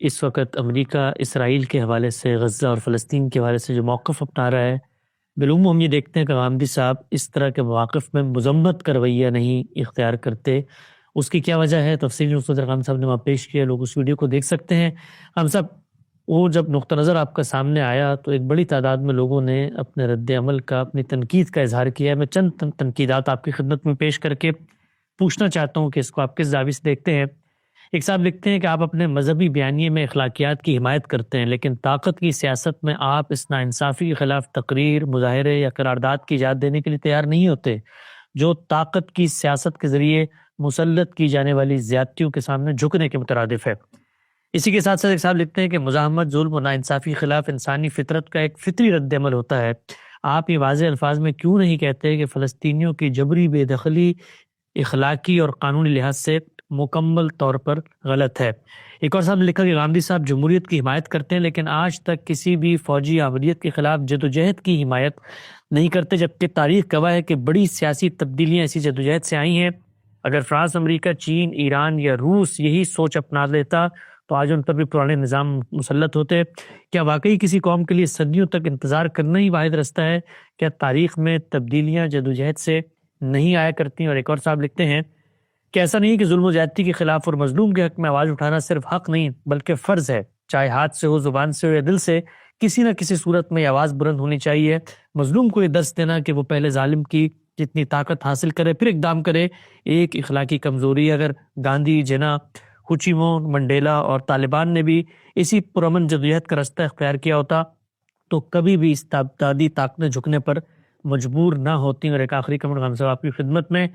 اس وقت امریکہ اسرائیل کے حوالے سے، غزہ اور فلسطین کے حوالے سے جو موقف اپنا رہا ہے، بالعموم ہم یہ دیکھتے ہیں کہ غامدی صاحب اس طرح کے مواقف میں مذمت کا رویہ نہیں اختیار کرتے۔ اس کی کیا وجہ ہے؟ تفصیلی نقطہ نظر غام صاحب نے وہاں پیش کیا، لوگ اس ویڈیو کو دیکھ سکتے ہیں۔ ہم صاحب، وہ جب نقطہ نظر آپ کا سامنے آیا تو ایک بڑی تعداد میں لوگوں نے اپنے رد عمل کا، اپنی تنقید کا اظہار کیا ہے۔ میں چند تنقیدات آپ کی خدمت میں پیش کر کے پوچھنا چاہتا ہوں کہ اس کو آپ کس زاویے سے دیکھتے ہیں۔ ایک صاحب لکھتے ہیں کہ آپ اپنے مذہبی بیانیے میں اخلاقیات کی حمایت کرتے ہیں، لیکن طاقت کی سیاست میں آپ اس ناانصافی کے خلاف تقریر، مظاہرے یا قرارداد کی اجازت دینے کے لیے تیار نہیں ہوتے، جو طاقت کی سیاست کے ذریعے مسلط کی جانے والی زیادتیوں کے سامنے جھکنے کے مترادف ہے۔ اسی کے ساتھ ساتھ ایک صاحب لکھتے ہیں کہ مزاحمت، ظلم و ناانصافی کے خلاف انسانی فطرت کا ایک فطری رد عمل ہوتا ہے۔ آپ یہ واضح الفاظ میں کیوں نہیں کہتے کہ فلسطینیوں کی جبری بے دخلی اخلاقی اور قانونی لحاظ سے مکمل طور پر غلط ہے؟ ایک اور صاحب نے لکھا کہ غامدی صاحب جمہوریت کی حمایت کرتے ہیں، لیکن آج تک کسی بھی فوجی عملیت کے خلاف جدوجہد کی حمایت نہیں کرتے، جبکہ تاریخ گواہ ہے کہ بڑی سیاسی تبدیلیاں اسی جدوجہد سے آئی ہیں۔ اگر فرانس، امریکہ، چین، ایران یا روس یہی سوچ اپنا لیتا تو آج ان پر بھی پرانے نظام مسلط ہوتے۔ کیا واقعی کسی قوم کے لیے صدیوں تک انتظار کرنا ہی واحد رستہ ہے؟ کیا تاریخ میں تبدیلیاں جدوجہد سے نہیں آیا کرتی؟ اور ایک اور صاحب لکھتے ہیں کہ ایسا نہیں ہے کہ ظلم و زیادتی کے خلاف اور مظلوم کے حق میں آواز اٹھانا صرف حق نہیں بلکہ فرض ہے، چاہے ہاتھ سے ہو، زبان سے ہو یا دل سے، کسی نہ کسی صورت میں یہ آواز بلند ہونی چاہیے۔ مظلوم کو یہ درس دینا کہ وہ پہلے ظالم کی جتنی طاقت حاصل کرے پھر اقدام کرے، ایک اخلاقی کمزوری ہے۔ اگر گاندھی، جنا، ہوچیمون، منڈیلا اور طالبان نے بھی اسی پرامن جدوجہد کا رستہ اختیار کیا ہوتا تو کبھی بھی اس تابدادی طاقتیں جھکنے پر مجبور نہ ہوتی۔ اور ایک آخری کمنٹ غام صاحب آپ کی خدمت میں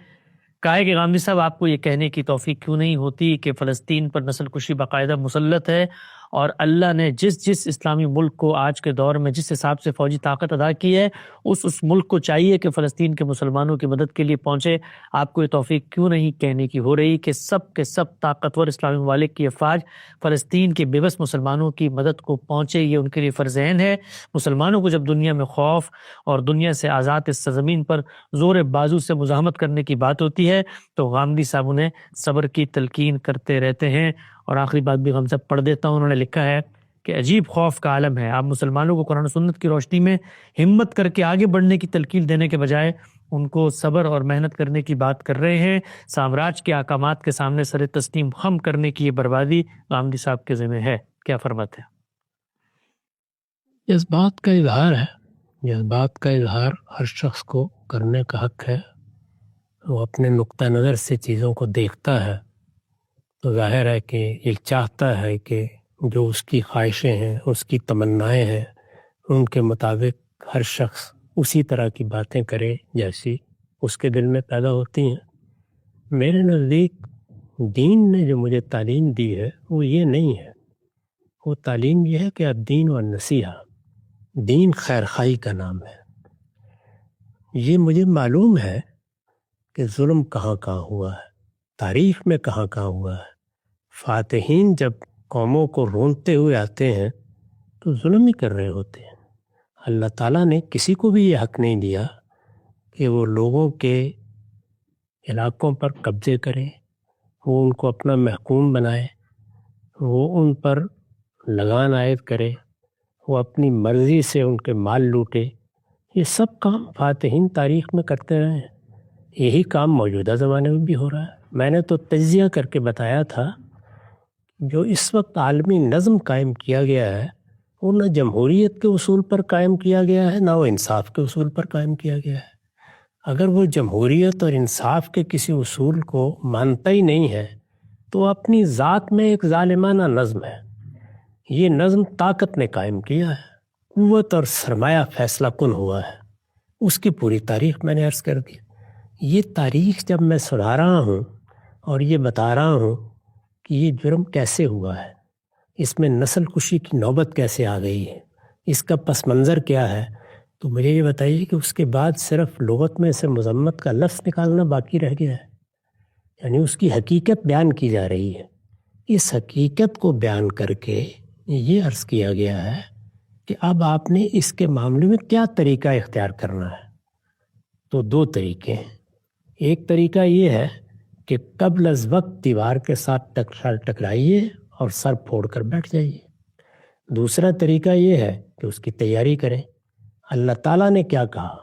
کہا ہے کہ غامدی صاحب آپ کو یہ کہنے کی توفیق کیوں نہیں ہوتی کہ فلسطین پر نسل کشی باقاعدہ مسلط ہے، اور اللہ نے جس اسلامی ملک کو آج کے دور میں جس حساب سے فوجی طاقت ادا کی ہے، اس ملک کو چاہیے کہ فلسطین کے مسلمانوں کی مدد کے لیے پہنچے۔ آپ کو یہ توفیق کیوں نہیں کہنے کی ہو رہی کہ سب کے سب طاقتور اسلامی ممالک کی افواج فلسطین کے بے بس مسلمانوں کی مدد کو پہنچے؟ یہ ان کے لیے فرض عین ہے۔ مسلمانوں کو جب دنیا میں خوف اور دنیا سے آزاد اس سرزمین پر زور بازو سے مزاحمت کرنے کی بات ہوتی ہے تو غامدی صاحب انہیں صبر کی تلقین کرتے رہتے ہیں۔ اور آخری بات بھی غام صاحب پڑھ دیتا ہوں، انہوں نے لکھا ہے کہ عجیب خوف کا عالم ہے، آپ مسلمانوں کو قرآن و سنت کی روشنی میں ہمت کر کے آگے بڑھنے کی تلقین دینے کے بجائے ان کو صبر اور محنت کرنے کی بات کر رہے ہیں۔ سامراج کے احکامات کے سامنے سر تسلیم خم کرنے کی یہ بربادی غامدی صاحب کے ذمہ ہے، کیا فرماتے ہیں؟ جذبات کا اظہار ہے، جذبات کا اظہار ہر شخص کو کرنے کا حق ہے۔ وہ اپنے نقطہ نظر سے چیزوں کو دیکھتا ہے تو ظاہر ہے کہ یہ چاہتا ہے کہ جو اس کی خواہشیں ہیں، اس کی تمنائیں ہیں، ان کے مطابق ہر شخص اسی طرح کی باتیں کرے جیسی اس کے دل میں پیدا ہوتی ہیں۔ میرے نزدیک دین نے جو مجھے تعلیم دی ہے وہ یہ نہیں ہے، وہ تعلیم یہ ہے کہ الدین والنصیحہ، دین خیر خواہی کا نام ہے۔ یہ مجھے معلوم ہے کہ ظلم کہاں کہاں ہوا ہے، تاریخ میں کہاں کہاں ہوا ہے۔ فاتحین جب قوموں کو رونتے ہوئے آتے ہیں تو ظلم ہی کر رہے ہوتے ہیں۔ اللہ تعالیٰ نے کسی کو بھی یہ حق نہیں دیا کہ وہ لوگوں کے علاقوں پر قبضے کرے، وہ ان کو اپنا محکوم بنائے، وہ ان پر لگان عائد کرے، وہ اپنی مرضی سے ان کے مال لوٹے۔ یہ سب کام فاتحین تاریخ میں کرتے رہے ہیں، یہی کام موجودہ زمانے میں بھی ہو رہا ہے۔ میں نے تو تجزیہ کر کے بتایا تھا جو اس وقت عالمی نظم قائم کیا گیا ہے وہ نہ جمہوریت کے اصول پر قائم کیا گیا ہے، نہ وہ انصاف کے اصول پر قائم کیا گیا ہے۔ اگر وہ جمہوریت اور انصاف کے کسی اصول کو مانتا ہی نہیں ہے تو اپنی ذات میں ایک ظالمانہ نظم ہے۔ یہ نظم طاقت نے قائم کیا ہے، قوت اور سرمایہ فیصلہ کن ہوا ہے۔ اس کی پوری تاریخ میں نے عرض کر دی۔ یہ تاریخ جب میں سنا رہا ہوں اور یہ بتا رہا ہوں کہ یہ جرم کیسے ہوا ہے، اس میں نسل کشی کی نوبت کیسے آ گئی ہے، اس کا پس منظر کیا ہے، تو مجھے یہ بتائیے کہ اس کے بعد صرف لغت میں سے مذمت کا لفظ نکالنا باقی رہ گیا ہے، یعنی اس کی حقیقت بیان کی جا رہی ہے۔ اس حقیقت کو بیان کر کے یہ عرض کیا گیا ہے کہ اب آپ نے اس کے معاملے میں کیا طریقہ اختیار کرنا ہے۔ تو دو طریقے ہیں۔ ایک طریقہ یہ ہے کہ قبل از وقت دیوار کے ساتھ ٹکرائیے اور سر پھوڑ کر بیٹھ جائیے۔ دوسرا طریقہ یہ ہے کہ اس کی تیاری کریں۔ اللہ تعالیٰ نے کیا کہا؟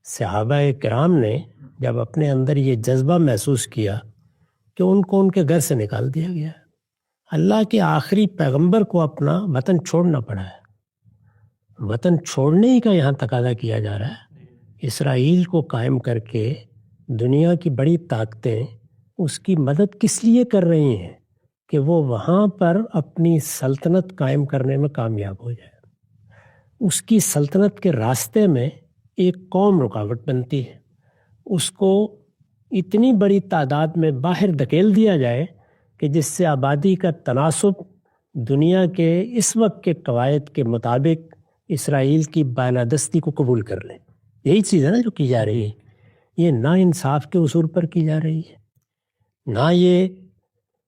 صحابہ کرام نے جب اپنے اندر یہ جذبہ محسوس کیا کہ ان کو ان کے گھر سے نکال دیا گیا ہے، اللہ کے آخری پیغمبر کو اپنا وطن چھوڑنا پڑا ہے، وطن چھوڑنے ہی کا یہاں تقاضا کیا جا رہا ہے۔ اسرائیل کو قائم کر کے دنیا کی بڑی طاقتیں اس کی مدد کس لیے کر رہی ہیں؟ کہ وہ وہاں پر اپنی سلطنت قائم کرنے میں کامیاب ہو جائے۔ اس کی سلطنت کے راستے میں ایک قوم رکاوٹ بنتی ہے، اس کو اتنی بڑی تعداد میں باہر دھکیل دیا جائے کہ جس سے آبادی کا تناسب دنیا کے اس وقت کے قواعد کے مطابق اسرائیل کی بالادستی کو قبول کر لیں۔ یہی چیز ہے نا جو کی جا رہی ہے۔ یہ نا انصاف کے اصول پر کی جا رہی ہے، نہ یہ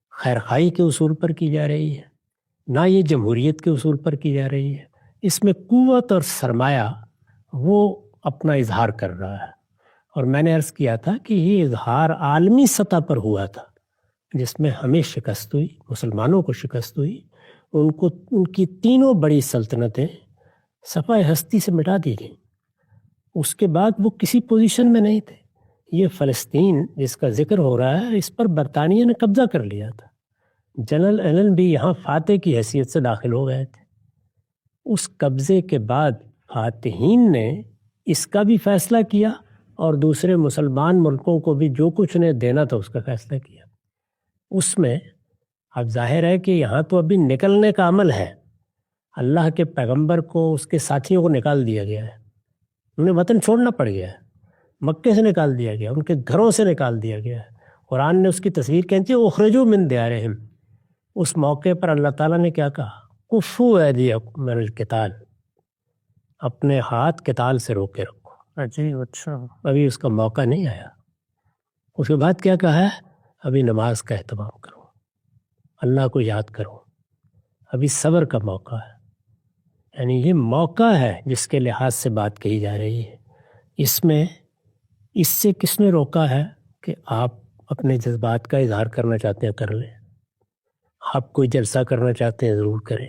خیرخواہی کے اصول پر کی جا رہی ہے، نہ یہ جمہوریت کے اصول پر کی جا رہی ہے۔ اس میں قوت اور سرمایہ وہ اپنا اظہار کر رہا ہے، اور میں نے عرض کیا تھا کہ یہ اظہار عالمی سطح پر ہوا تھا، جس میں ہمیں شکست ہوئی، مسلمانوں کو شکست ہوئی، ان کی تینوں بڑی سلطنتیں صفحہ ہستی سے مٹا دی گئیں۔ اس کے بعد وہ کسی پوزیشن میں نہیں تھے۔ یہ فلسطین جس کا ذکر ہو رہا ہے، اس پر برطانیہ نے قبضہ کر لیا تھا۔ جنرل ایلن بھی یہاں فاتح کی حیثیت سے داخل ہو گئے تھے۔ اس قبضے کے بعد فاتحین نے اس کا بھی فیصلہ کیا اور دوسرے مسلمان ملکوں کو بھی جو کچھ انہیں دینا تھا اس کا فیصلہ کیا۔ اس میں اب ظاہر ہے کہ یہاں تو ابھی نکلنے کا عمل ہے۔ اللہ کے پیغمبر کو، اس کے ساتھیوں کو نکال دیا گیا ہے، انہیں وطن چھوڑنا پڑ گیا ہے، مکے سے نکال دیا گیا، ان کے گھروں سے نکال دیا گیا ہے۔ قرآن نے اس کی تصویر کہتی ہے اخرجوا من دیارہم۔ اس موقع پر اللہ تعالیٰ نے کیا کہا؟ کفوا ایدیکم من القتال، اپنے ہاتھ قتال سے روکے رکھو۔ اچھا، ابھی اس کا موقع نہیں آیا۔ اس کے بعد کیا کہا ہے؟ ابھی نماز کا اہتمام کرو، اللہ کو یاد کرو، ابھی صبر کا موقع ہے۔ یعنی یہ موقع ہے جس کے لحاظ سے بات کہی جا رہی ہے۔ اس میں اس سے کس نے روکا ہے کہ آپ اپنے جذبات کا اظہار کرنا چاہتے ہیں کر لیں، آپ کوئی جلسہ کرنا چاہتے ہیں ضرور کریں،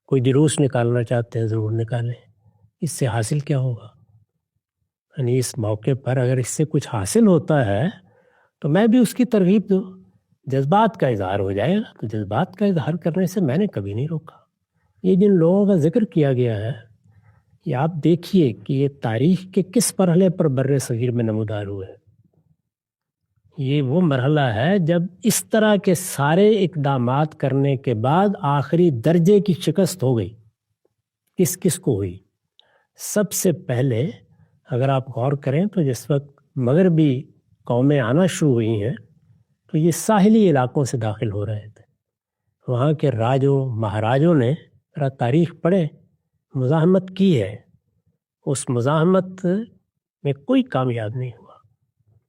کوئی جلوس نکالنا چاہتے ہیں ضرور نکالیں۔ اس سے حاصل کیا ہوگا؟ یعنی اس موقع پر اگر اس سے کچھ حاصل ہوتا ہے تو میں بھی اس کی ترغیب دوں، جذبات کا اظہار ہو جائے گا تو جذبات کا اظہار کرنے سے میں نے کبھی نہیں روکا۔ یہ جن لوگوں کا ذکر کیا گیا ہے، یہ آپ دیکھیے کہ یہ تاریخ کے کس مرحلے پر بر صغیر میں نمودار ہوئے۔ یہ وہ مرحلہ ہے جب اس طرح کے سارے اقدامات کرنے کے بعد آخری درجے کی شکست ہو گئی۔ کس کس کو ہوئی؟ سب سے پہلے اگر آپ غور کریں تو جس وقت مغربی قومیں آنا شروع ہوئی ہیں تو یہ ساحلی علاقوں سے داخل ہو رہے تھے۔ وہاں کے راجوں مہاراجوں نے ذرا تاریخ پڑھے، مزاحمت کی ہے، اس مزاحمت میں کوئی کامیاب نہیں ہوا۔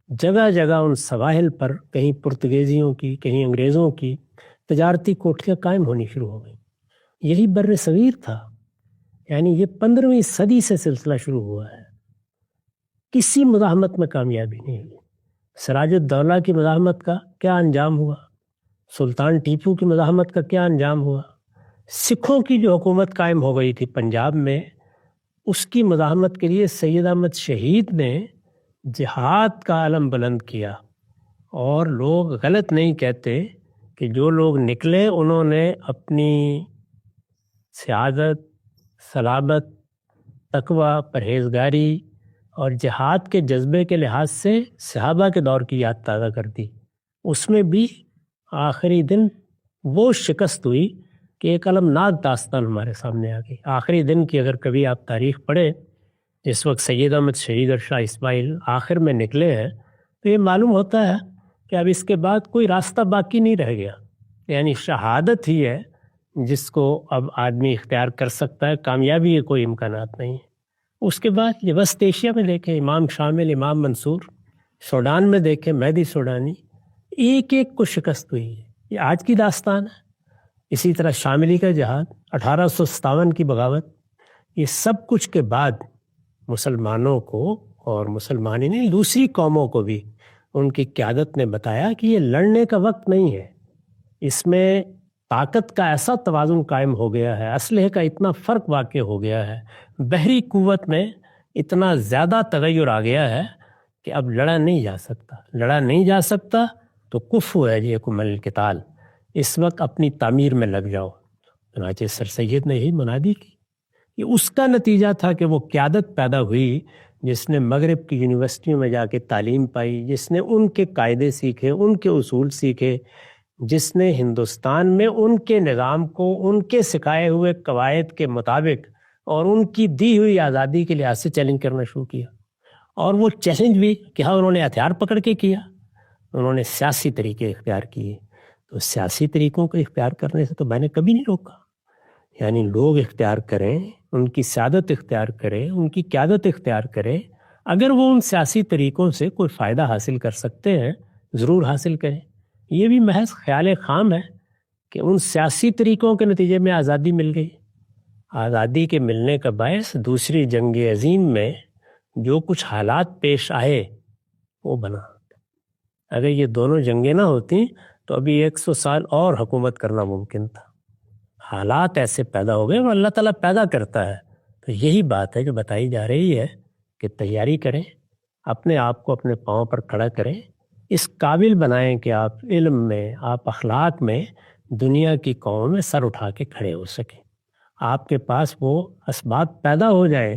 جگہ جگہ ان سواحل پر کہیں پرتگیزیوں کی، کہیں انگریزوں کی تجارتی کوٹھیاں قائم ہونی شروع ہو گئیں۔ یہی بر صغیر تھا، یعنی یہ 15ویں صدی سے سلسلہ شروع ہوا ہے۔ کسی مزاحمت میں کامیابی نہیں ہوئی۔ سراج الدولہ کی مزاحمت کا کیا انجام ہوا؟ سلطان ٹیپو کی مزاحمت کا کیا انجام ہوا؟ سکھوں کی جو حکومت قائم ہو گئی تھی پنجاب میں، اس کی مزاحمت کے لیے سید احمد شہید نے جہاد کا علم بلند کیا۔ اور لوگ غلط نہیں کہتے کہ جو لوگ نکلے انہوں نے اپنی سعادت، صلابت، تقوی، پرہیزگاری اور جہاد کے جذبے کے لحاظ سے صحابہ کے دور کی یاد تازہ کر دی۔ اس میں بھی آخری دن وہ شکست ہوئی کہ ایک المناک داستان ہمارے سامنے آ گئی۔ آخری دن کی اگر کبھی آپ تاریخ پڑھیں، جس وقت سید احمد شہید اور شاہ اسماعیل آخر میں نکلے ہیں، تو یہ معلوم ہوتا ہے کہ اب اس کے بعد کوئی راستہ باقی نہیں رہ گیا۔ یعنی شہادت ہی ہے جس کو اب آدمی اختیار کر سکتا ہے، کامیابی کے کوئی امکانات نہیں ہیں۔ اس کے بعد یہ وسط ایشیا میں دیکھیں، امام شامل، امام منصور، سوڈان میں دیکھیں مہدی سوڈانی، ایک ایک کو شکست ہوئی ہے۔ یہ آج کی داستان ہے۔ اسی طرح شاملی کا جہاد، 1857 کی بغاوت، یہ سب کچھ کے بعد مسلمانوں کو، اور مسلمان ہی نہیں دوسری قوموں کو بھی ان کی قیادت نے بتایا کہ یہ لڑنے کا وقت نہیں ہے، اس میں طاقت کا ایسا توازن قائم ہو گیا ہے، اسلحے کا اتنا فرق واقع ہو گیا ہے، بحری قوت میں اتنا زیادہ تغیر آ گیا ہے کہ اب لڑا نہیں جا سکتا تو کفو ہے یہ کمل القتال، اس وقت اپنی تعمیر میں لگ جاؤ۔ چنانچہ سر سید نے یہی منادی کی۔ یہ اس کا نتیجہ تھا کہ وہ قیادت پیدا ہوئی جس نے مغرب کی یونیورسٹیوں میں جا کے تعلیم پائی، جس نے ان کے قاعدے سیکھے، ان کے اصول سیکھے، جس نے ہندوستان میں ان کے نظام کو ان کے سکھائے ہوئے قواعد کے مطابق اور ان کی دی ہوئی آزادی کے لحاظ سے چیلنج کرنا شروع کیا۔ اور وہ چیلنج بھی کیا انہوں نے ہتھیار پکڑ کے کیا، انہوں نے سیاسی طریقے اختیار کیے۔ تو سیاسی طریقوں کو اختیار کرنے سے تو میں نے کبھی نہیں روکا، یعنی لوگ اختیار کریں، ان کی سیادت اختیار کریں، ان کی قیادت اختیار کریں، اگر وہ ان سیاسی طریقوں سے کوئی فائدہ حاصل کر سکتے ہیں ضرور حاصل کریں۔ یہ بھی محض خیال خام ہے کہ ان سیاسی طریقوں کے نتیجے میں آزادی مل گئی۔ آزادی کے ملنے کا باعث دوسری جنگ عظیم میں جو کچھ حالات پیش آئے وہ بنا۔ اگر یہ دونوں جنگیں نہ ہوتی تو ابھی 100 سال اور حکومت کرنا ممکن تھا۔ حالات ایسے پیدا ہو گئے، وہ اللہ تعالیٰ پیدا کرتا ہے۔ تو یہی بات ہے جو بتائی جا رہی ہے کہ تیاری کریں، اپنے آپ کو اپنے پاؤں پر کھڑا کریں، اس قابل بنائیں کہ آپ علم میں، آپ اخلاق میں دنیا کی قوموں میں سر اٹھا کے کھڑے ہو سکیں۔ آپ کے پاس وہ اسباب پیدا ہو جائیں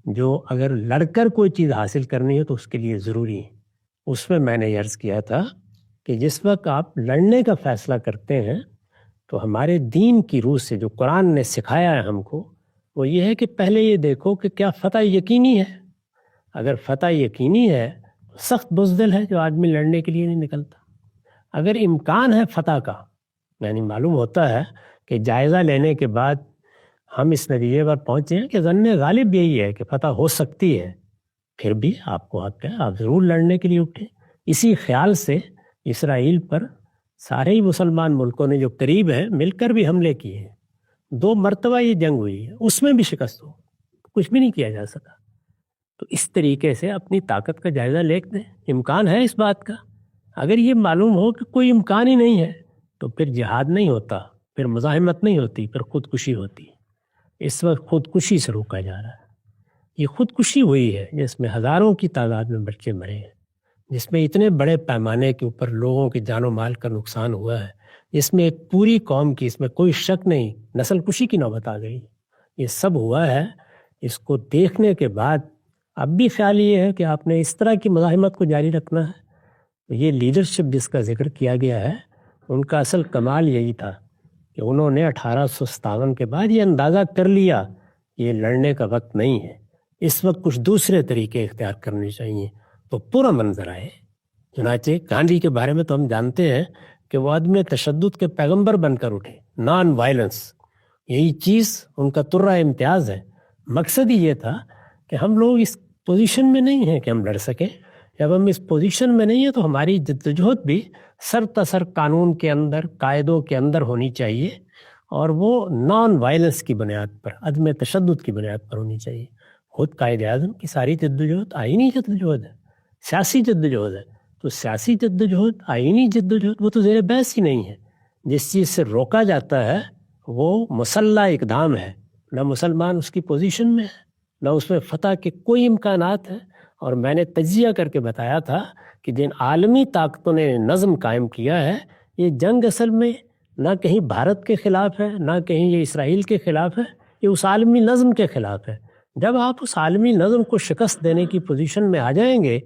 جو اگر لڑ کر کوئی چیز حاصل کرنی ہو تو اس کے لیے ضروری ہے۔ اس میں نے عرض کیا تھا کہ جس وقت آپ لڑنے کا فیصلہ کرتے ہیں تو ہمارے دین کی روح سے جو قرآن نے سکھایا ہے ہم کو، وہ یہ ہے کہ پہلے یہ دیکھو کہ کیا فتح یقینی ہے۔ اگر فتح یقینی ہے، سخت بزدل ہے جو آدمی لڑنے کے لیے نہیں نکلتا۔ اگر امکان ہے فتح کا، یعنی معلوم ہوتا ہے کہ جائزہ لینے کے بعد ہم اس نتیجے پر پہنچے ہیں کہ ظن غالب یہی ہے کہ فتح ہو سکتی ہے، پھر بھی آپ کو حق ہے، آپ ضرور لڑنے کے لیے اٹھیں۔ اسی خیال سے اسرائیل پر سارے ہی مسلمان ملکوں نے جو قریب ہیں مل کر بھی حملے کیے ہیں۔ 2 مرتبہ یہ جنگ ہوئی ہے، اس میں بھی شکست ہو، کچھ بھی نہیں کیا جا سکا۔ تو اس طریقے سے اپنی طاقت کا جائزہ لے دیں، امکان ہے اس بات کا۔ اگر یہ معلوم ہو کہ کوئی امکان ہی نہیں ہے تو پھر جہاد نہیں ہوتا، پھر مزاحمت نہیں ہوتی، پھر خودکشی ہوتی۔ اس وقت خودکشی سے روکا جا رہا ہے۔ یہ خودکشی ہوئی ہے جس میں ہزاروں کی تعداد میں بچے مرے ہیں، جس میں اتنے بڑے پیمانے کے اوپر لوگوں کی جان و مال کا نقصان ہوا ہے، جس میں ایک پوری قوم کی، اس میں کوئی شک نہیں، نسل کشی کی نوبت آ گئی۔ یہ سب ہوا ہے۔ اس کو دیکھنے کے بعد اب بھی خیال یہ ہے کہ آپ نے اس طرح کی مزاحمت کو جاری رکھنا ہے۔ یہ لیڈرشپ جس کا ذکر کیا گیا ہے، ان کا اصل کمال یہی تھا کہ انہوں نے 1857 کے بعد یہ اندازہ کر لیا یہ لڑنے کا وقت نہیں ہے، اس وقت کچھ دوسرے طریقے اختیار کرنے چاہیے۔ تو پورا منظر آئے۔ چنانچہ گاندھی کے بارے میں تو ہم جانتے ہیں کہ وہ عدم تشدد کے پیغمبر بن کر اٹھے، نان وائلنس، یہی چیز ان کا ترہ امتیاز ہے۔ مقصد ہی یہ تھا کہ ہم لوگ اس پوزیشن میں نہیں ہیں کہ ہم لڑ سکیں۔ جب ہم اس پوزیشن میں نہیں ہیں تو ہماری جدوجہد بھی سر تسر قانون کے اندر، قاعدوں کے اندر ہونی چاہیے، اور وہ نان وائلنس کی بنیاد پر، عدم تشدد کی بنیاد پر ہونی چاہیے۔ خود قائد اعظم کی ساری جدوجہد آئینی جدوجہد ہے، سیاسی جدوجہد ہے۔ تو سیاسی جدوجہد، آئینی جدوجہد، وہ تو زیر بحث ہی نہیں ہے۔ جس چیز سے روکا جاتا ہے وہ مسلح اقدام ہے، نہ مسلمان اس کی پوزیشن میں ہے، نہ اس میں فتح کے کوئی امکانات ہیں۔ اور میں نے تجزیہ کر کے بتایا تھا کہ جن عالمی طاقتوں نے نظم قائم کیا ہے، یہ جنگ اصل میں نہ کہیں بھارت کے خلاف ہے، نہ کہیں یہ اسرائیل کے خلاف ہے، یہ اس عالمی نظم کے خلاف ہے۔ جب آپ اس عالمی نظم کو شکست دینے کی پوزیشن میں آ جائیں گے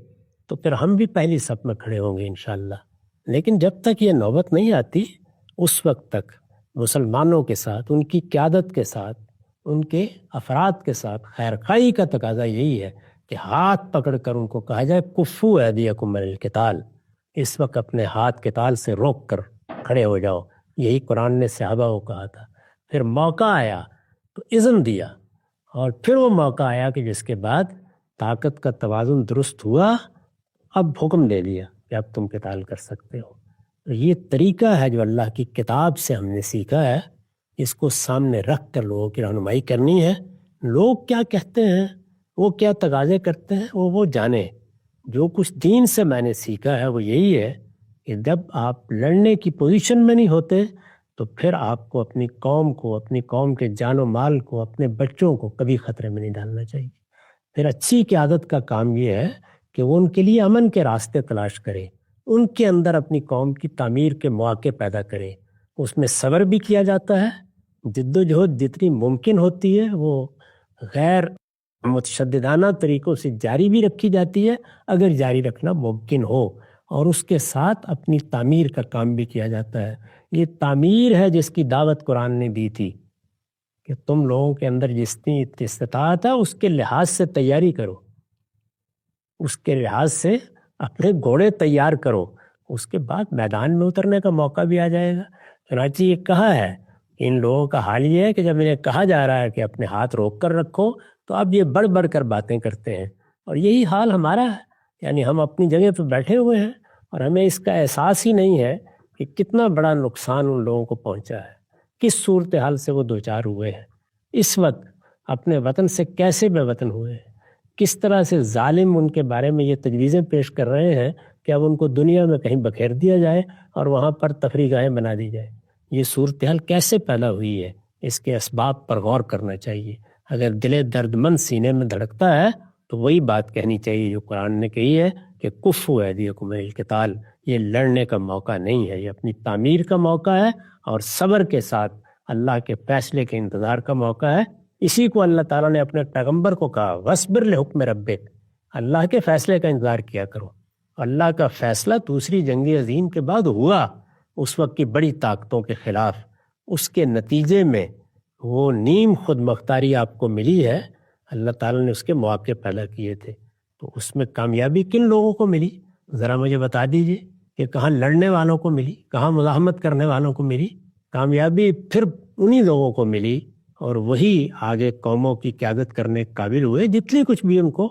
تو پھر ہم بھی پہلی صف میں کھڑے ہوں گے انشاءاللہ۔ لیکن جب تک یہ نوبت نہیں آتی، اس وقت تک مسلمانوں کے ساتھ، ان کی قیادت کے ساتھ، ان کے افراد کے ساتھ خیر خواہی کا تقاضا یہی ہے کہ ہاتھ پکڑ کر ان کو کہا جائے کفو ایدیکم من القتال، اس وقت اپنے ہاتھ قتال سے روک کر کھڑے ہو جاؤ۔ یہی قرآن نے صحابہ کو کہا تھا۔ پھر موقع آیا تو اذن دیا، اور پھر وہ موقع آیا کہ جس کے بعد طاقت کا توازن درست ہوا، اب حکم دے دیا کہ اب تم قتال کر سکتے ہو۔ یہ طریقہ ہے جو اللہ کی کتاب سے ہم نے سیکھا ہے، اس کو سامنے رکھ کر لوگوں کی رہنمائی کرنی ہے۔ لوگ کیا کہتے ہیں، وہ کیا تقاضے کرتے ہیں، وہ جانیں۔ جو کچھ دین سے میں نے سیکھا ہے وہ یہی ہے کہ جب آپ لڑنے کی پوزیشن میں نہیں ہوتے تو پھر آپ کو اپنی قوم کو، اپنی قوم کے جان و مال کو، اپنے بچوں کو کبھی خطرے میں نہیں ڈالنا چاہیے۔ پھر اچھی قیادت کا کام یہ ہے کہ وہ ان کے لیے امن کے راستے تلاش کرے، ان کے اندر اپنی قوم کی تعمیر کے مواقع پیدا کرے۔ اس میں صبر بھی کیا جاتا ہے، جد و جہد جتنی ممکن ہوتی ہے وہ غیر متشددانہ طریقوں سے جاری بھی رکھی جاتی ہے اگر جاری رکھنا ممکن ہو، اور اس کے ساتھ اپنی تعمیر کا کام بھی کیا جاتا ہے۔ یہ تعمیر ہے جس کی دعوت قرآن نے دی تھی کہ تم لوگوں کے اندر جتنی استطاعت ہے اس کے لحاظ سے تیاری کرو، اس کے لحاظ سے اپنے گھوڑے تیار کرو، اس کے بعد میدان میں اترنے کا موقع بھی آ جائے گا۔ چنانچہ یہ کہا ہے، ان لوگوں کا حال یہ ہے کہ جب انہیں کہا جا رہا ہے کہ اپنے ہاتھ روک کر رکھو تو اب یہ بڑھ بڑھ کر باتیں کرتے ہیں، اور یہی حال ہمارا ہے۔ یعنی ہم اپنی جگہ پہ بیٹھے ہوئے ہیں اور ہمیں اس کا احساس ہی نہیں ہے کہ کتنا بڑا نقصان ان لوگوں کو پہنچا ہے، کس صورتحال سے وہ دوچار ہوئے ہیں، اس وقت اپنے وطن سے کیسے بے وطن ہوئے ہیں، کس طرح سے ظالم ان کے بارے میں یہ تجویزیں پیش کر رہے ہیں کہ اب ان کو دنیا میں کہیں بکھیر دیا جائے اور وہاں پر تفریح گاہیں بنا دی جائے۔ یہ صورتحال کیسے پیدا ہوئی ہے، اس کے اسباب پر غور کرنا چاہیے۔ اگر دل درد مند سینے میں دھڑکتا ہے تو وہی بات کہنی چاہیے جو قرآن نے کہی ہے کہ کفوا ایدیکم عن القتال، یہ لڑنے کا موقع نہیں ہے، یہ اپنی تعمیر کا موقع ہے اور صبر کے ساتھ اللہ کے فیصلے کے انتظار کا موقع ہے۔ اسی کو اللہ تعالیٰ نے اپنے پیغمبر کو کہا، وَاصْبِرْ لِحُکْمِ رَبِّکَ، اللہ کے فیصلے کا انتظار کیا کرو۔ اللہ کا فیصلہ دوسری جنگ عظیم کے بعد ہوا، اس وقت کی بڑی طاقتوں کے خلاف، اس کے نتیجے میں وہ نیم خود مختاری آپ کو ملی ہے، اللہ تعالیٰ نے اس کے مواقع پیدا کیے تھے۔ تو اس میں کامیابی کن لوگوں کو ملی، ذرا مجھے بتا دیجئے کہ کہاں لڑنے والوں کو ملی، کہاں مزاحمت کرنے والوں کو ملی؟ کامیابی پھر انہی لوگوں کو ملی، اور وہی آگے قوموں کی قیادت کرنے کے قابل ہوئے جتنی کچھ بھی ان کو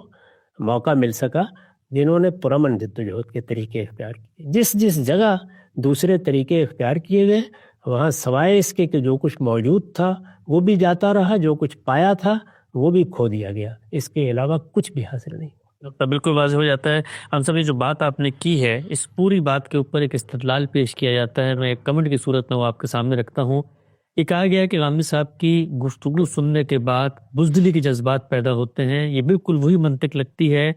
موقع مل سکا، جنہوں نے پرامن جدوجہد کے طریقے اختیار کیے۔ جس جس جگہ دوسرے طریقے اختیار کیے گئے وہاں سوائے اس کے کہ جو کچھ موجود تھا وہ بھی جاتا رہا، جو کچھ پایا تھا وہ بھی کھو دیا گیا، اس کے علاوہ کچھ بھی حاصل نہیں۔ بالکل واضح ہو جاتا ہے۔ ہم سب یہ جو بات آپ نے کی ہے اس پوری بات کے اوپر ایک استدلال پیش کیا جاتا ہے، میں ایک کمنٹ کی صورت میں وہ آپ کے سامنے رکھتا ہوں۔ یہ کہا گیا کہ غامدی صاحب کی گفتگو سننے کے بعد بزدلی کے جذبات پیدا ہوتے ہیں۔ یہ بالکل وہی منطق لگتی ہے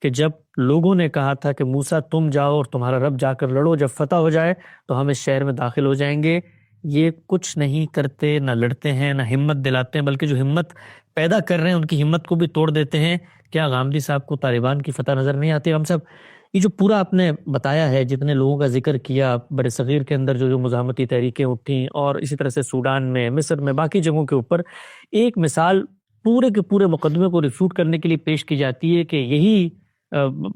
کہ جب لوگوں نے کہا تھا کہ موسیٰ تم جاؤ اور تمہارا رب جا کر لڑو، جب فتح ہو جائے تو ہم اس شہر میں داخل ہو جائیں گے۔ یہ کچھ نہیں کرتے، نہ لڑتے ہیں، نہ ہمت دلاتے ہیں، بلکہ جو ہمت پیدا کر رہے ہیں ان کی ہمت کو بھی توڑ دیتے ہیں۔ کیا غامدی صاحب کو طالبان کی فتح نظر نہیں آتی؟ ہم سب یہ جو پورا آپ نے بتایا ہے، جتنے لوگوں کا ذکر کیا، بر صغیر کے اندر جو مزاحمتی تحریکیں اٹھیں، اور اسی طرح سے سوڈان میں، مصر میں، باقی جگہوں کے اوپر ایک مثال پورے کے پورے مقدمے کو ریفیوٹ کرنے کے لیے پیش کی جاتی ہے کہ یہی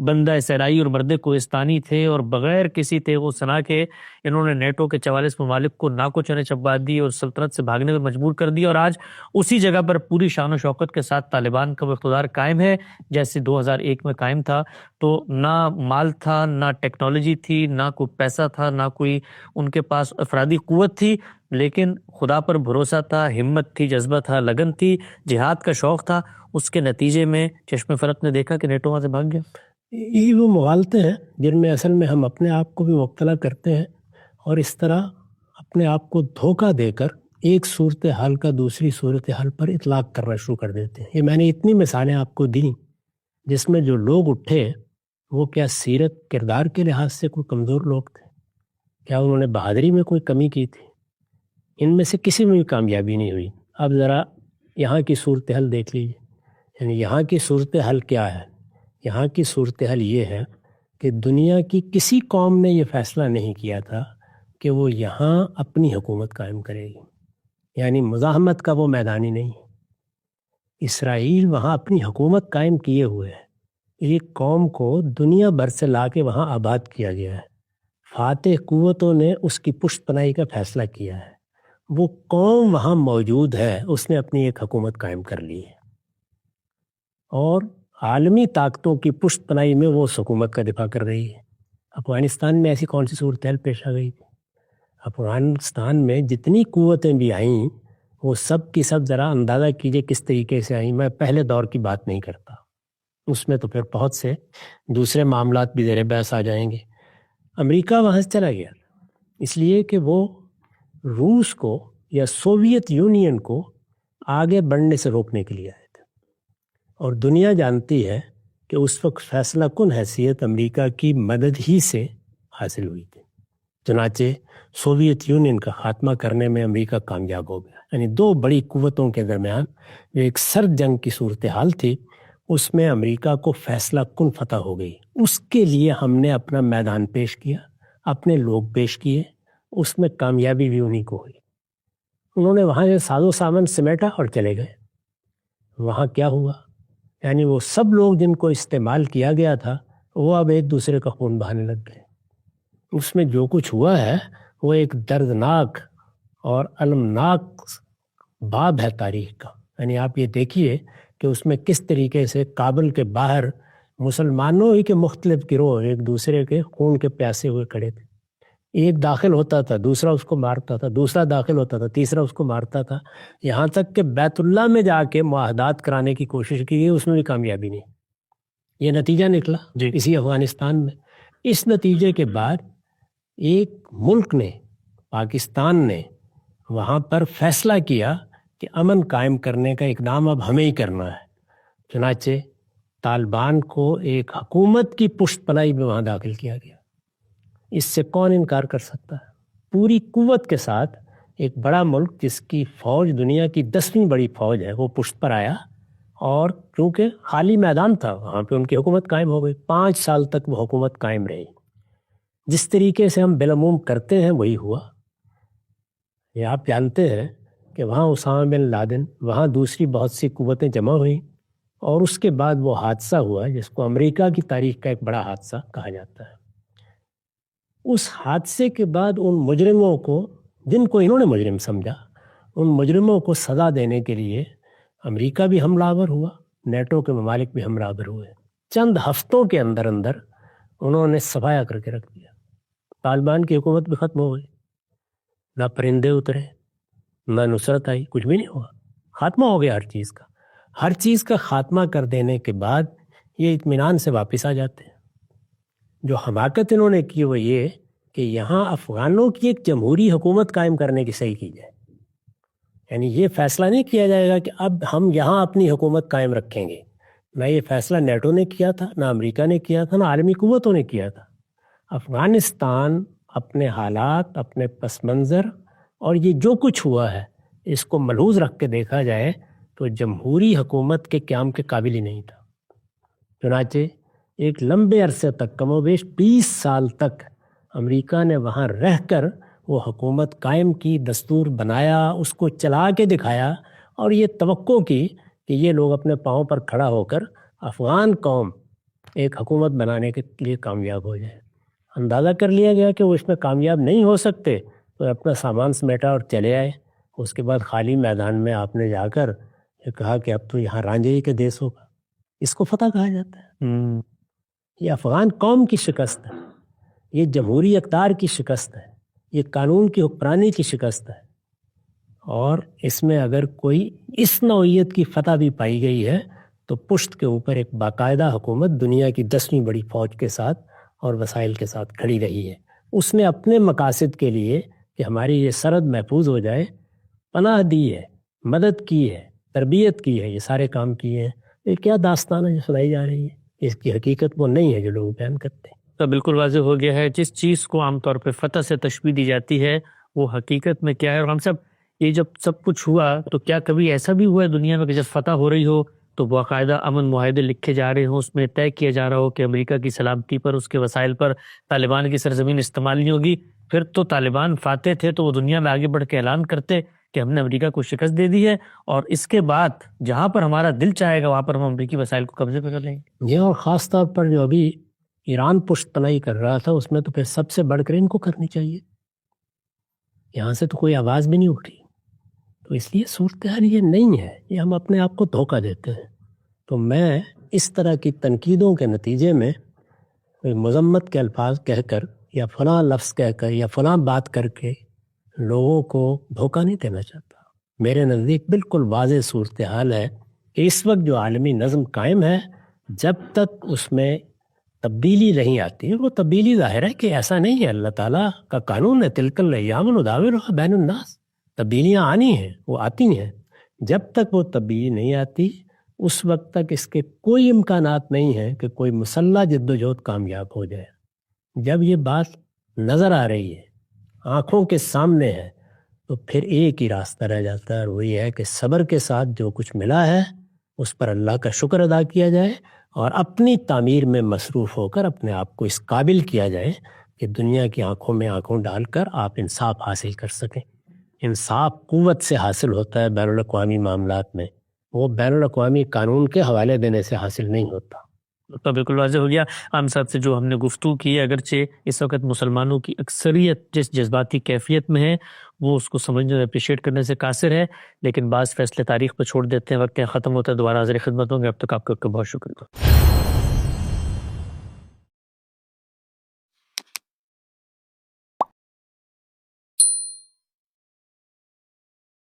بندہ سیرائی اور مرد کوہستانی تھے، اور بغیر کسی تیغ و سنا کے انہوں نے نیٹو کے 44 ممالک کو ناکو چنے چبا دی اور سلطنت سے بھاگنے پر مجبور کر دیا، اور آج اسی جگہ پر پوری شان و شوکت کے ساتھ طالبان کا اقتدار قائم ہے جیسے 2001 میں قائم تھا۔ تو نہ مال تھا، نہ ٹیکنالوجی تھی، نہ کوئی پیسہ تھا، نہ کوئی ان کے پاس افرادی قوت تھی، لیکن خدا پر بھروسہ تھا، ہمت تھی، جذبہ تھا، لگن تھی، جہاد کا شوق تھا۔ اس کے نتیجے میں چشم فرق نے دیکھا کہ نیٹو وہاں سے بھاگ گیا۔ یہ وہ مغالطے ہیں جن میں اصل میں ہم اپنے آپ کو بھی مبتلا کرتے ہیں، اور اس طرح اپنے آپ کو دھوکہ دے کر ایک صورتحال کا دوسری صورتحال پر اطلاق کرنا شروع کر دیتے ہیں۔ یہ میں نے اتنی مثالیں آپ کو دیں جس میں جو لوگ اٹھے وہ کیا سیرت کردار کے لحاظ سے کوئی کمزور لوگ تھے؟ کیا انہوں نے بہادری میں کوئی کمی کی تھی؟ ان میں سے کسی میں بھی کامیابی نہیں ہوئی۔ اب ذرا یہاں کی صورتحال دیکھ لیجیے، یعنی یہاں کی صورتحال کیا ہے؟ یہاں کی صورتحال یہ ہے کہ دنیا کی کسی قوم نے یہ فیصلہ نہیں کیا تھا کہ وہ یہاں اپنی حکومت قائم کرے گی، یعنی مزاحمت کا وہ میدان ہی نہیں۔ اسرائیل وہاں اپنی حکومت قائم کیے ہوئے ہے، ایک قوم کو دنیا بھر سے لا کے وہاں آباد کیا گیا ہے، فاتح قوتوں نے اس کی پشت پناہی کا فیصلہ کیا ہے، وہ قوم وہاں موجود ہے، اس نے اپنی ایک حکومت قائم کر لی ہے، اور عالمی طاقتوں کی پشت پناہی میں وہ اس حکومت کا دفاع کر رہی ہے۔ افغانستان میں ایسی کون سی صورتحال پیش آ گئی تھی؟ افغانستان میں جتنی قوتیں بھی آئیں وہ سب کی سب ذرا اندازہ کیجئے کس طریقے سے آئیں۔ میں پہلے دور کی بات نہیں کرتا، اس میں تو پھر بہت سے دوسرے معاملات بھی زیر بحث آ جائیں گے۔ امریکہ وہاں سے چلا گیا اس لیے کہ وہ روس کو یا سوویت یونین کو آگے بڑھنے سے روکنے کے لیے آئے تھے، اور دنیا جانتی ہے کہ اس وقت فیصلہ کن حیثیت امریکہ کی مدد ہی سے حاصل ہوئی تھی۔ چنانچہ سوویت یونین کا خاتمہ کرنے میں امریکہ کامیاب ہو گیا، یعنی دو بڑی قوتوں کے درمیان جو ایک سرد جنگ کی صورتحال تھی، اس میں امریکہ کو فیصلہ کن فتح ہو گئی۔ اس کے لیے ہم نے اپنا میدان پیش کیا، اپنے لوگ پیش کیے، اس میں کامیابی بھی انہی کو ہوئی۔ انہوں نے وہاں سے ساز و سامان سمیٹا اور چلے گئے۔ وہاں کیا ہوا؟ یعنی وہ سب لوگ جن کو استعمال کیا گیا تھا وہ اب ایک دوسرے کا خون بہانے لگ گئے۔ اس میں جو کچھ ہوا ہے وہ ایک دردناک اور المناک باب ہے تاریخ کا۔ یعنی آپ یہ دیکھیے کہ اس میں کس طریقے سے کابل کے باہر مسلمانوں ہی کے مختلف گروہ ایک دوسرے کے خون کے پیاسے ہوئے کھڑے تھے۔ ایک داخل ہوتا تھا، دوسرا اس کو مارتا تھا، دوسرا داخل ہوتا تھا، تیسرا اس کو مارتا تھا، یہاں تک کہ بیت اللہ میں جا کے معاہدات کرانے کی کوشش کی گئی، اس میں بھی کامیابی نہیں۔ یہ نتیجہ نکلا اسی افغانستان میں۔ اس نتیجے کے بعد ایک ملک نے، پاکستان نے، وہاں پر فیصلہ کیا کہ امن قائم کرنے کا اقدام اب ہمیں ہی کرنا ہے۔ چنانچہ طالبان کو ایک حکومت کی پشت پناہی میں وہاں داخل کیا گیا۔ اس سے کون انکار کر سکتا ہے؟ پوری قوت کے ساتھ ایک بڑا ملک جس کی فوج دنیا کی 10ویں بڑی فوج ہے وہ پشت پر آیا، اور کیونکہ خالی میدان تھا وہاں پہ ان کی حکومت قائم ہو گئی۔ 5 سال تک وہ حکومت قائم رہی۔ جس طریقے سے ہم بالعموم کرتے ہیں وہی ہوا۔ یہ آپ جانتے ہیں کہ وہاں اسامہ بن لادن، وہاں دوسری بہت سی قوتیں جمع ہوئیں، اور اس کے بعد وہ حادثہ ہوا جس کو امریکہ کی تاریخ کا ایک بڑا حادثہ کہا جاتا ہے۔ اس حادثے کے بعد ان مجرموں کو، جن کو انہوں نے مجرم سمجھا، ان مجرموں کو سزا دینے کے لیے امریکہ بھی حملہ آور ہوا، نیٹو کے ممالک بھی حملہ آور ہوئے۔ چند ہفتوں کے اندر اندر انہوں نے صفایا کر کے رکھ دیا۔ طالبان کی حکومت بھی ختم ہو گئی، نہ پرندے اترے، نہ نصرت آئی، کچھ بھی نہیں ہوا، خاتمہ ہو گیا ہر چیز کا۔ ہر چیز کا خاتمہ کر دینے کے بعد یہ اطمینان سے واپس آ جاتے ہیں۔ جو حماقت انہوں نے کی وہ یہ کہ یہاں افغانوں کی ایک جمہوری حکومت قائم کرنے کی صحیح کی جائے، یعنی یہ فیصلہ نہیں کیا جائے گا کہ اب ہم یہاں اپنی حکومت قائم رکھیں گے۔ نہ یہ فیصلہ نیٹو نے کیا تھا، نہ امریکہ نے کیا تھا، نہ عالمی قوتوں نے کیا تھا۔ افغانستان اپنے حالات، اپنے پس منظر اور یہ جو کچھ ہوا ہے اس کو ملحوظ رکھ کے دیکھا جائے تو جمہوری حکومت کے قیام کے قابل ہی نہیں تھا۔ چنانچہ ایک لمبے عرصے تک، کم و بیش 20 سال تک، امریکہ نے وہاں رہ کر وہ حکومت قائم کی، دستور بنایا، اس کو چلا کے دکھایا، اور یہ توقع کی کہ یہ لوگ اپنے پاؤں پر کھڑا ہو کر افغان قوم ایک حکومت بنانے کے لیے کامیاب ہو جائے۔ اندازہ کر لیا گیا کہ وہ اس میں کامیاب نہیں ہو سکتے، تو اپنا سامان سمیٹا اور چلے آئے۔ اس کے بعد خالی میدان میں آپ نے جا کر یہ کہا کہ اب تو یہاں رانجھے ہی کے دیس ہوگا۔ اس کو فتح کہا جاتا ہے۔ یہ افغان قوم کی شکست ہے، یہ جمہوری اقدار کی شکست ہے، یہ قانون کی حکمرانی کی شکست ہے، اور اس میں اگر کوئی اس نوعیت کی فتح بھی پائی گئی ہے تو پشت کے اوپر ایک باقاعدہ حکومت دنیا کی 10ویں بڑی فوج کے ساتھ اور وسائل کے ساتھ کھڑی رہی ہے۔ اس نے اپنے مقاصد کے لیے کہ ہماری یہ سرحد محفوظ ہو جائے پناہ دی ہے، مدد کی ہے، تربیت کی ہے، یہ سارے کام کیے ہیں۔ یہ کیا داستان ہے جو سنائی جا رہی ہے؟ اس کی حقیقت وہ نہیں ہے جو لوگ بیان کرتے ہیں۔ تو بالکل واضح ہو گیا ہے، جس چیز کو عام طور پہ فتح سے تشبیہ دی جاتی ہے وہ حقیقت میں کیا ہے۔ اور ہم سب یہ جب سب کچھ ہوا تو کیا کبھی ایسا بھی ہوا ہے دنیا میں کہ جب فتح ہو رہی ہو تو باقاعدہ امن معاہدے لکھے جا رہے ہوں، اس میں طے کیا جا رہا ہو کہ امریکہ کی سلامتی پر، اس کے وسائل پر طالبان کی سرزمین استعمال نہیں ہوگی؟ پھر تو طالبان فاتح تھے تو وہ دنیا میں آگے بڑھ کے اعلان کرتے کہ ہم نے امریکہ کو شکست دے دی ہے، اور اس کے بعد جہاں پر ہمارا دل چاہے گا وہاں پر ہم امریکی وسائل کو قبضے پہ کر لیں گے۔ یہ اور خاص طور پر جو ابھی ایران پشت پناہی کر رہا تھا اس میں تو پھر سب سے بڑھ کر ان کو کرنی چاہیے۔ یہاں سے تو کوئی آواز بھی نہیں اٹھی، تو اس لیے صورتحال یہ نہیں ہے، یہ ہم اپنے آپ کو دھوکہ دیتے ہیں۔ تو میں اس طرح کی تنقیدوں کے نتیجے میں کوئی مذمت کے الفاظ کہہ کر یا فلاں لفظ کہہ کر یا فلاں بات کر کے لوگوں کو دھوکہ نہیں دینا چاہتا۔ میرے نزدیک بالکل واضح صورتحال ہے کہ اس وقت جو عالمی نظم قائم ہے، جب تک اس میں تبدیلی نہیں آتی. وہ تبدیلی ظاہر ہے کہ ایسا نہیں ہے, اللہ تعالیٰ کا قانون ہے, تلک الایام نداولها بین الناس. تبدیلیاں آنی ہیں, وہ آتی ہیں. جب تک وہ تبدیلی نہیں آتی اس وقت تک اس کے کوئی امکانات نہیں ہیں کہ کوئی مسلح جد و جہد کامیاب ہو جائے. جب یہ بات نظر آ رہی ہے, آنکھوں کے سامنے ہے, تو پھر ایک ہی راستہ رہ جاتا ہے, وہ یہ ہے کہ صبر کے ساتھ جو کچھ ملا ہے اس پر اللہ کا شکر ادا کیا جائے اور اپنی تعمیر میں مصروف ہو کر اپنے آپ کو اس قابل کیا جائے کہ دنیا کی آنکھوں میں آنکھوں ڈال کر آپ انصاف حاصل کر سکیں. انصاف قوت سے حاصل ہوتا ہے بین الاقوامی معاملات میں, وہ بین الاقوامی قانون کے حوالے دینے سے حاصل نہیں ہوتا. تو بالکل واضح ہو گیا. عام صاحب سے جو ہم نے گفتگو کی ہے, اگرچہ اس وقت مسلمانوں کی اکثریت جس جذباتی کیفیت میں ہے وہ اس کو سمجھنے اور اپریشیٹ کرنے سے قاصر ہے, لیکن بعض فیصلے تاریخ پر چھوڑ دیتے ہیں, وقت ختم ہوتا ہے. دوبارہ حاضر خدمت ہوں گے, اب تک آپ کا بہت شکریہ.